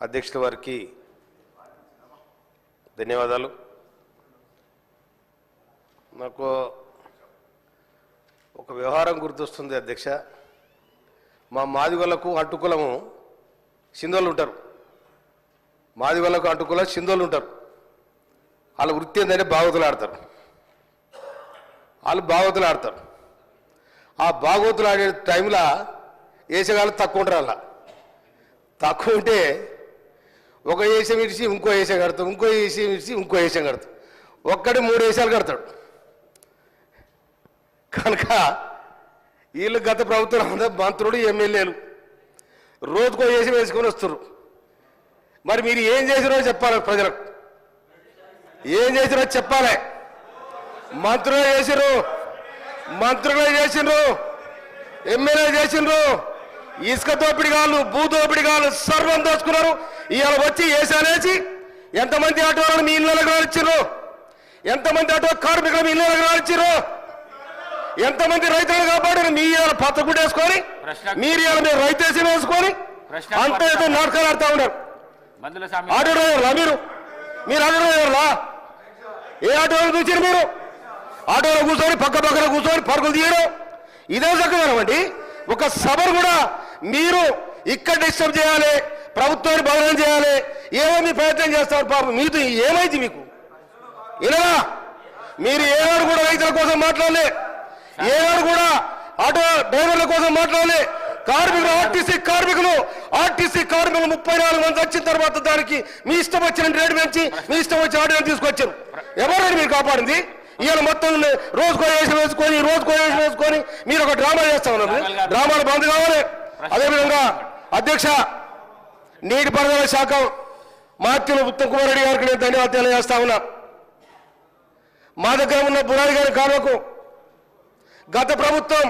అధ్యక్షుల వారికి ధన్యవాదాలు. నాకు ఒక వ్యవహారం గుర్తొస్తుంది అధ్యక్ష. మా మాదిగోళ్లకు అడ్డుకులము సింధోళ్ళు ఉంటారు. మాదిగోళ్లకు అడ్డుకుల సింధోళ్ళు ఉంటారు. వాళ్ళ వృత్తి ఏంటంటే భాగవతులు ఆడతారు. వాళ్ళు భాగవతులు ఆడతారు. ఆ భాగవతులు ఆడే టైంలో వేసేగాళ్ళు తక్కువ ఉంటారు. అలా తక్కువ ఉంటే ఒక వేషం ఇడిచి ఇంకో వేషం కడతాం, ఇంకో వేషం ఇడిచి ఇంకో వేషం కడతాం. ఒక్కడి 3 వేషాలు కడతాడు. కనుక వీళ్ళు గత ప్రభుత్వం మంత్రులు ఎమ్మెల్యేలు రోజుకో వేషం వేసుకొని వస్తారు. మరి మీరు ఏం చేసిరో చెప్పాలి, ప్రజలకు ఏం చేసిరో చెప్పాలి. మంత్రులే చేసిండ్రు, ఎమ్మెల్యే చేసిండ్రు, ఇసుక దోపిడిగాళ్ళు, భూ దోపిడిగాళ్ళు సర్వం దోచుకున్నారు. ఇవాళ వచ్చి వేసాలేసి ఎంతమంది ఆటోలను మీ ఇళ్ళకి రానిచ్చారు, ఎంతమంది ఆటో కార్మికులు మీ ఇళ్ళకి రానిచ్చారు, ఎంతమంది రైతులు కాపాడారు. మీ ఇవాళ పచ్చగుడ్డ వేసుకొని మీరు ఇవాళ మీరు రైతేసి వేసుకొని అంత ఏదో నాటకాలు ఆడుతూ ఉన్నారు. ఆటో డ్రైవర్లా మీరు ఆటో డ్రైవర్లా? ఏ ఆటోలో చూసారు మీరు? ఆటోలో కూర్చొని పక్కన కూర్చొని పరుగులు తీయడం ఇదే చక్కదనమండి. ఒక సభను కూడా మీరు ఇక్కడ డిస్టర్బ్ చేయాలి, ప్రభుత్వాన్ని బదనం చేయాలి, ఏమో మీ ప్రయత్నం చేస్తారు. పాపం మీతో ఏమైంది మీకు? ఇలా మీరు ఏనాడు కూడా రైతుల కోసం మాట్లాడలే, ఏనాడు కూడా ఆటో డ్రైవర్ల కోసం మాట్లాడలే. కార్మికులు ఆర్టీసీ కార్మికులు 34 మంది వచ్చిన తర్వాత దానికి మీ ఇష్టం వచ్చిన రేటు పెంచి మీ ఇష్టం వచ్చిన ఆటోని తీసుకొచ్చారు. ఎవరైనా మీరు కాపాడింది? ఇవాళ మొత్తం రోజుకో వేషం వేసుకొని మీరు ఒక డ్రామా చేస్తా ఉన్నారు. డ్రామాలు బంద్ కావాలి. అదేవిధంగా అధ్యక్ష, నీటిపారుదల శాఖ మాత్యులు ఉత్తమ్ కుమార్ రెడ్డి గారికి నేను ధన్యవాదాలు తెలియజేస్తా ఉన్నా. మా దగ్గర ఉన్న బురాడి గారి కాలువకు గత ప్రభుత్వం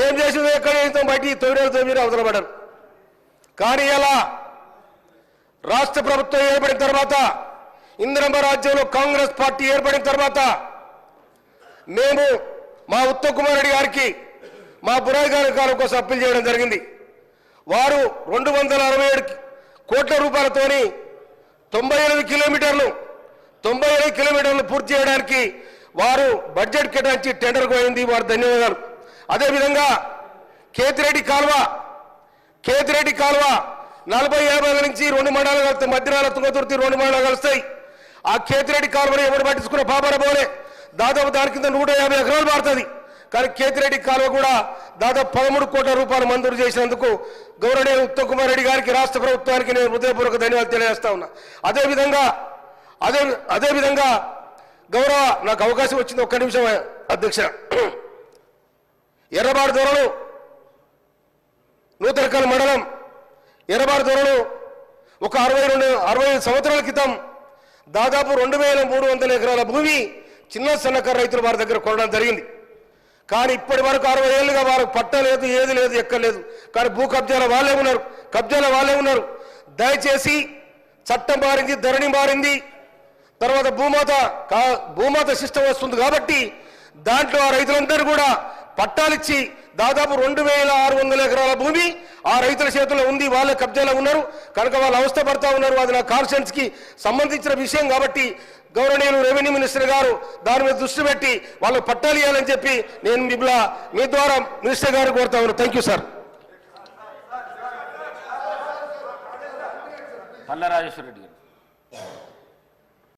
ఏం చేసిందో ఎక్కడ చేస్తాం బయటికి 9 అవసరం పడ్డారు. కానీ ఇలా రాష్ట్ర ప్రభుత్వం ఏర్పడిన తర్వాత, ఇందిరమ్మ రాజ్యంలో కాంగ్రెస్ పార్టీ ఏర్పడిన తర్వాత మేము మా ఉత్తమ్ కుమార్ రెడ్డి గారికి మా బురాయి గారి కాలం కోసం అప్పీల్ చేయడం జరిగింది. వారు 267 కోట్ల రూపాయలతోని 98 కిలోమీటర్లు పూర్తి చేయడానికి వారు బడ్జెట్ కేటాయించి టెండర్కు అయింది. వారు ధన్యవాదాలు. అదేవిధంగా కేతిరెడ్డి కాలువ 40-50 నుంచి 2 మండలాలు కలుస్తాయి. మధ్యనాల తుంగతుర్తి 2 మండలాలు కలుస్తాయి. ఆ కేతిరెడ్డి కాలువని ఎవరు పట్టించుకున్న పాపర పోలే. దాదాపు దాని కింద 150 ఎకరాలు మారుతుంది. కానీ కేతిరెడ్డి కాలువ కూడా దాదాపు 13 కోట్ల రూపాయలు మంజూరు చేసినందుకు గౌరవనీయ ఉత్తమ్ కుమార్ రెడ్డి గారికి, రాష్ట్ర ప్రభుత్వానికి నేను హృదయపూర్వక ధన్యవాదాలు తెలియజేస్తా ఉన్నా. అదేవిధంగా గౌరవ, నాకు అవకాశం వచ్చింది, ఒక్క నిమిషం అధ్యక్ష. ఎర్రబాడు దొరలు నూతనకల్ మండలం ఎర్రబాడు దొరలు ఒక 60 సంవత్సరాల క్రితం దాదాపు 2300 ఎకరాల భూమి చిన్న సన్నకారు రైతులు వారి దగ్గర కొనడం జరిగింది. కానీ ఇప్పటి వరకు 60 ఏళ్ళుగా వారికి పట్టలేదు, ఏది లేదు, ఎక్కలేదు. కానీ భూ కబ్జాల వాళ్ళే ఉన్నారు. దయచేసి చట్టం మారింది, ధరణి మారింది, తర్వాత భూమాత సిస్టమ్ వస్తుంది కాబట్టి దాంట్లో ఆ రైతులందరూ కూడా పట్టాలిచ్చి దాదాపు 2600 ఎకరాల భూమి ఆ రైతుల చేతుల్లో ఉంది. వాళ్ళ కబ్జాలో ఉన్నారు. కనుక వాళ్ళు అవస్థ పడతా ఉన్నారు. అది నా కాన్స్టిట్యూన్సీకి సంబంధించిన విషయం కాబట్టి గౌరవనీయులు రెవెన్యూ మినిస్టర్ గారు దాని మీద దృష్టి పెట్టి వాళ్ళకు పట్టాలు ఇవ్వాలని చెప్పి నేను మీ ద్వారా మినిస్టర్ గారు కోరుతా ఉన్నాను. Thank you sir. Palla Rajeshwara Reddy గారు.